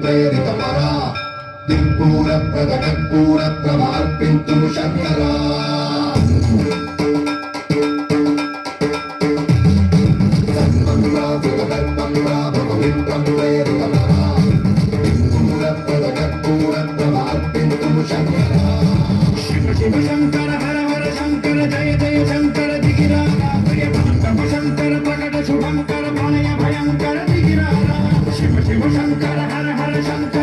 प्रेरितपरा दिक्पूरप्रदकर्पूरप्रभार्पिन्तुं शङ्करा सन्मन्त्राभुतकर्पन्त्राभवमित्रं प्रेरितपरा दिक्पूरप्रदकर्पूरप्रभार्पिन्तुं शङ्करा शिव शिव शङ्कर हर हर शङ्कर जय जय शङ्कर दिगिराजा प्रियतम शङ्कर प्रकट शुभङ्कर प्रणय भयङ्कर दिगिराजा शिव शिव शङ्कर हर हर शङ्कर